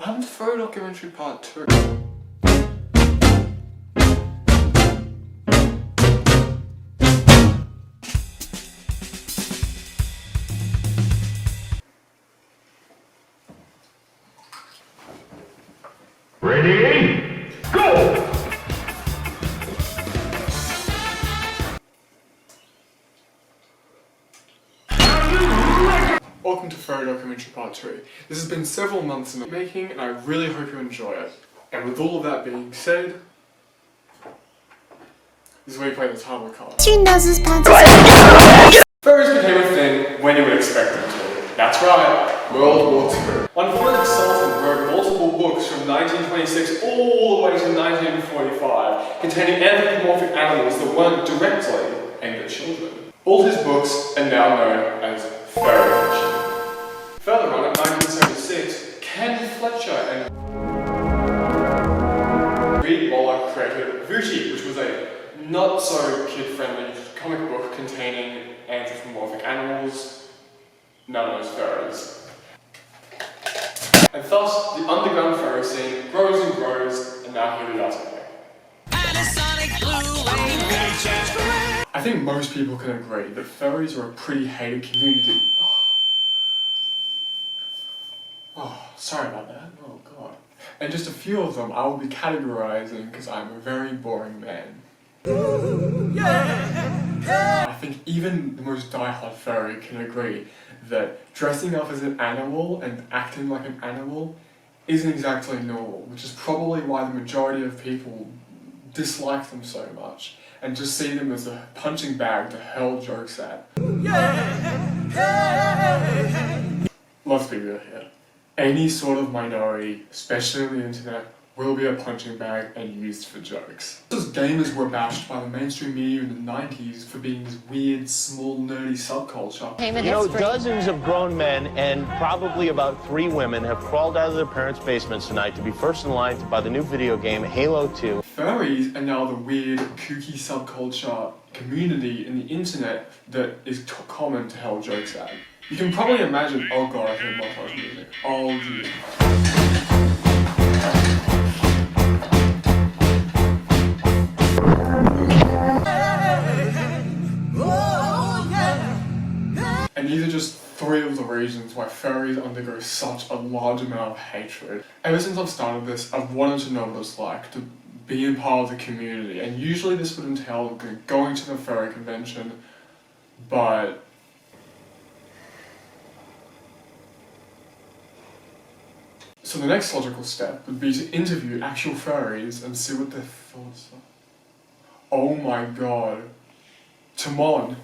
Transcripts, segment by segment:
And Furry documentary part 2. Ready? Go! Welcome to Furry documentary part 2. This has been several months in the making and I really hope you enjoy it. And with all of that being said, this is where you play the title card. She knows his pants. Furries became a thing when you would expect them to. That's right, World War II. One Philip Sultan wrote multiple books from 1926 all the way to 1945 containing anthropomorphic animals that weren't directly aimed at children. All his books are now known as furry fiction. Further on, in 1976, Ken Fletcher and Reed Waller created Furry, which was a not-so-kid-friendly comic book containing anthropomorphic animals known as furries. And thus, the underground furry scene grows and grows, and now here we are today. I think most people can agree that furries are a pretty hated community. Oh, sorry about that. Oh god. And just a few of them I will be categorizing because I'm a very boring man. I think even the most diehard furry can agree that dressing up as an animal and acting like an animal isn't exactly normal, which is probably why the majority of people dislike them so much and just see them as a punching bag to hurl jokes at. Let's be real here. Any sort of minority, especially on the internet, will be a punching bag and used for jokes. Just as gamers were bashed by the mainstream media in the 90s for being this weird, small, nerdy subculture. You know, dozens of grown men and probably about 3 women have crawled out of their parents' basements tonight to be first in line to buy the new video game Halo 2. Furries are now the weird, kooky subculture community in the internet that is common to hurl jokes at. You can probably imagine, oh god, I hear montage music. Oh dear. And these are just 3 of the reasons why furries undergo such a large amount of hatred. Ever since I've started this, I've wanted to know what it's like to be a part of the community, and usually this would entail going to the furry convention, but so the next logical step would be to interview actual furries and see what their thoughts are. Oh my god. Timon.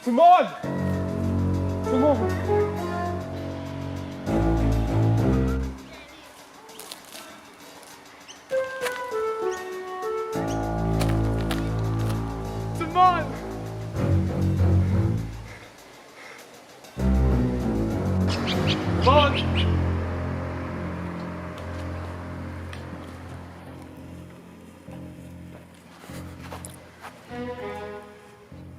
Timon! Timon!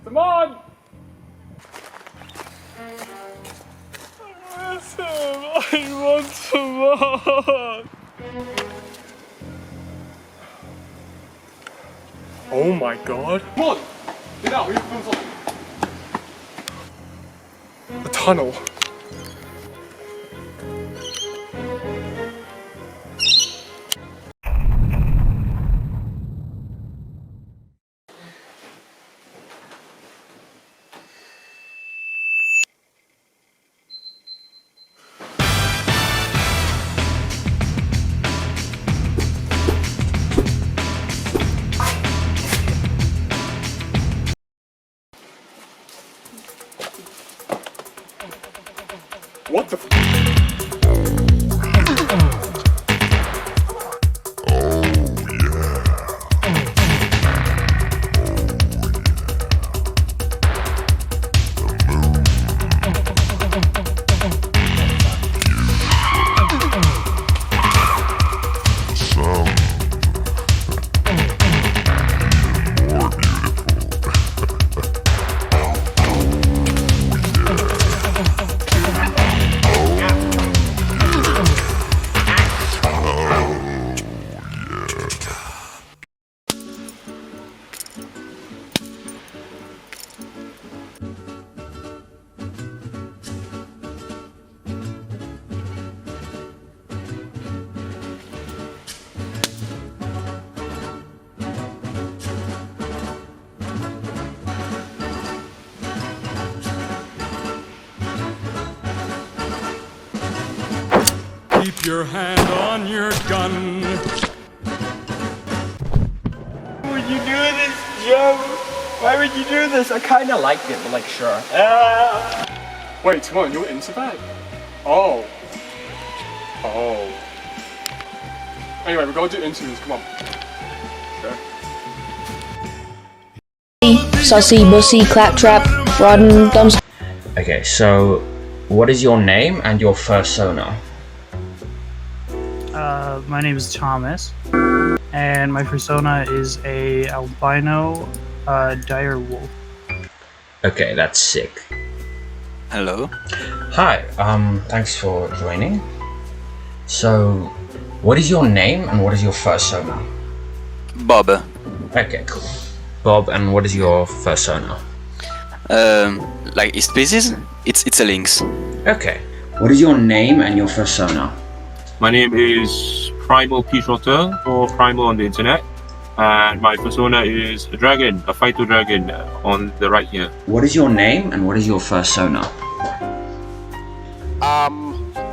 Come on! I miss him. I want some more. Oh my god. Come on! Get out, we have to film something. The tunnel. What the f- Keep your hand on your gun. Would you do this, Joe? Why would you do this? I kind of liked it, but like, sure. Wait, come on, you're into that? Oh. Oh. Anyway, we're going to do interviews, come on. Okay. Sussy, bussy, claptrap, rodden, dumb. Okay, so what is your name and your fursona? My name is Thomas, and my persona is a albino dire wolf. Okay, that's sick. Hello. Hi, thanks for joining. So, what is your name and what is your fursona? Bob. Okay, cool. Bob, and what is your fursona? Like species? It's a lynx. Okay. What is your name and your fursona? My name is Primal P-Trotter, or Primal on the internet, and my persona is a dragon, a Phyto dragon on the right here. What is your name and what is your fursona?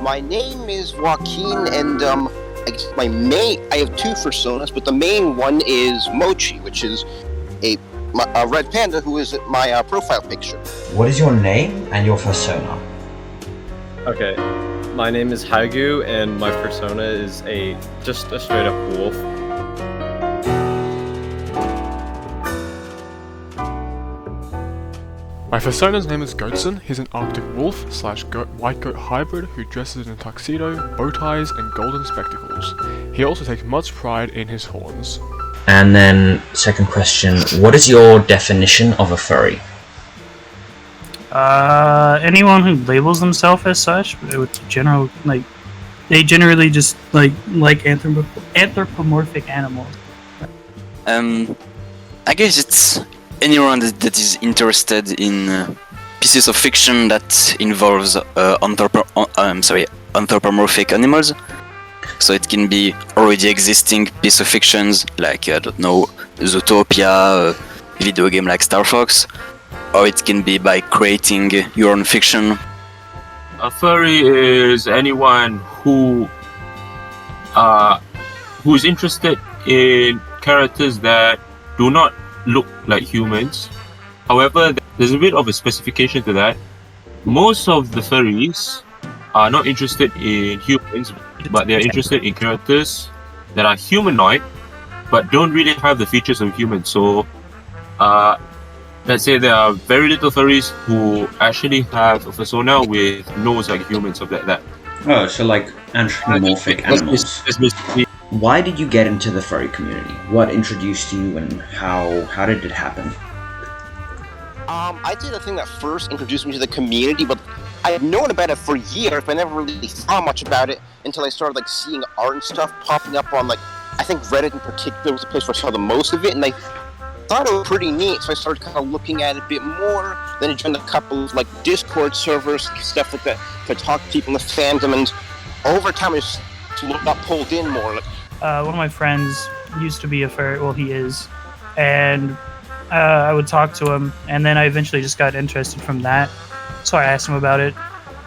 My name is Joaquin, and I guess I have two personas, but the main one is Mochi, which is a red panda who is my profile picture. What is your name and your fursona? Okay, my name is Haigu, and my persona is just a straight up wolf. My persona's name is Goatson. He's an Arctic wolf / white goat hybrid who dresses in a tuxedo, bow ties, and golden spectacles. He also takes much pride in his horns. And then, second question, what is your definition of a furry? Anyone who labels themselves as such, with general they generally just like anthropomorphic animals. I guess it's anyone that is interested in pieces of fiction that involves anthropomorphic animals. So it can be already existing piece of fictions like, I don't know, Zootopia, a video game like Star Fox, or it can be by creating your own fiction. A furry is anyone who is interested in characters that do not look like humans. However, there's a bit of a specification to that. Most of the furries are not interested in humans, but they're interested in characters that are humanoid, but don't really have the features of humans. So, let's say there are very little furries who actually have a persona with nose like humans, something like that. Oh, so like anthropomorphic animals. That's basically. Why did you get into the furry community? What introduced you and how did it happen? I did a thing that first introduced me to the community, but I had known about it for years, but I never really thought much about it until I started like seeing art and stuff popping up on I think Reddit in particular was the place where I saw the most of it, and I thought it was pretty neat, so I started kind of looking at it a bit more. Then I joined a couple of Discord servers, stuff like that, to talk to people in the fandom, and over time I just got pulled in more. One of my friends used to be a furry, well, he is, and I would talk to him, and then I eventually just got interested from that. So I asked him about it,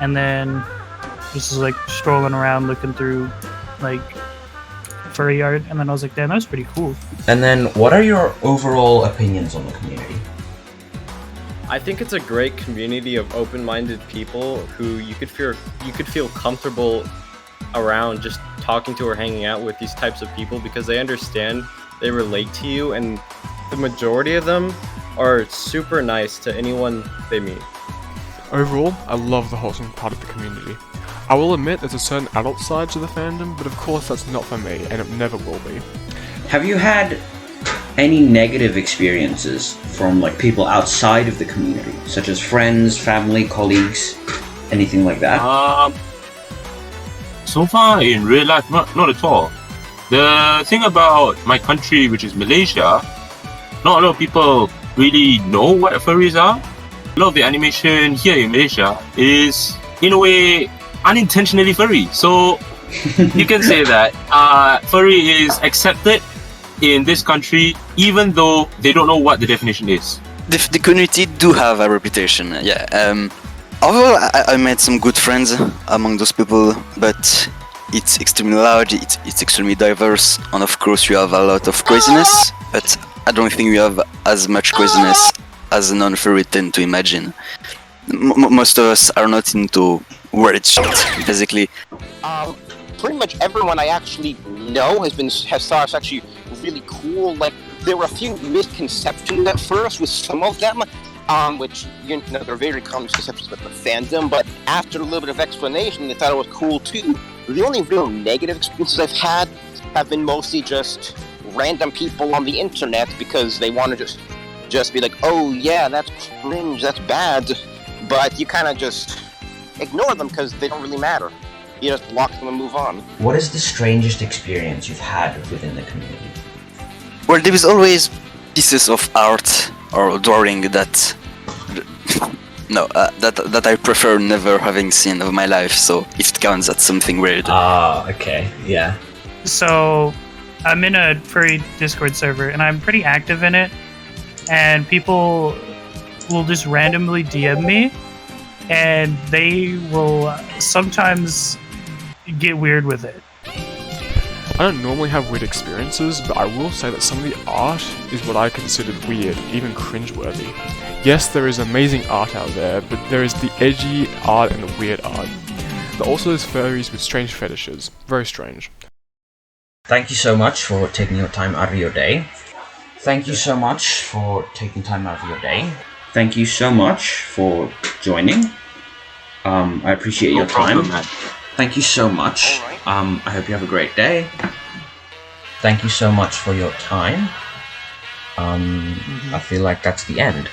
and then just was strolling around looking through furry art, and then I was like, damn, that was pretty cool. And then, what are your overall opinions on the community? I think it's a great community of open-minded people who you could feel comfortable around just talking to or hanging out with these types of people because they understand, they relate to you, and the majority of them are super nice to anyone they meet. Overall, I love the wholesome part of the community. I will admit there's a certain adult side to the fandom, but of course that's not for me, and it never will be. Have you had any negative experiences from people outside of the community, such as friends, family, colleagues, anything like that? So far in real life, not at all. The thing about my country, which is Malaysia, not a lot of people really know what furries are. A lot of the animation here in Malaysia is, in a way, unintentionally furry. So you can say that furry is accepted in this country, even though they don't know what the definition is. The community do have a reputation, yeah. Overall, I made some good friends among those people, but it's extremely large, it's extremely diverse, and of course you have a lot of craziness, but I don't think you have as much craziness as a non-furry tend to imagine. Most of us are not into weird shit, basically. Pretty much everyone I actually know has thought it's actually really cool. Like, there were a few misconceptions at first with some of them, which, you know, they're very common misconceptions about the fandom, but after a little bit of explanation, they thought it was cool too. The only real negative experiences I've had have been mostly just random people on the internet because they want to just be like, oh yeah, that's cringe, that's bad, but you kind of just ignore them because they don't really matter. You just block them and move on. What is the strangest experience you've had within the community? Well, there is always pieces of art or drawing that that I prefer never having seen of my life, so if it counts, that's something weird. Okay, yeah. So, I'm in a furry Discord server, and I'm pretty active in it, and people will just randomly DM me, and they will sometimes get weird with it. I don't normally have weird experiences, but I will say that some of the art is what I considered weird, even cringeworthy. Yes, there is amazing art out there, but there is the edgy art and the weird art. There also is furries with strange fetishes. Very strange. Thank you so much for taking your time out of your day. Thank you so much for taking time out of your day. Thank you so much for joining. I appreciate your time. Thank you so much. I hope you have a great day. Thank you so much for your time. I feel like that's the end.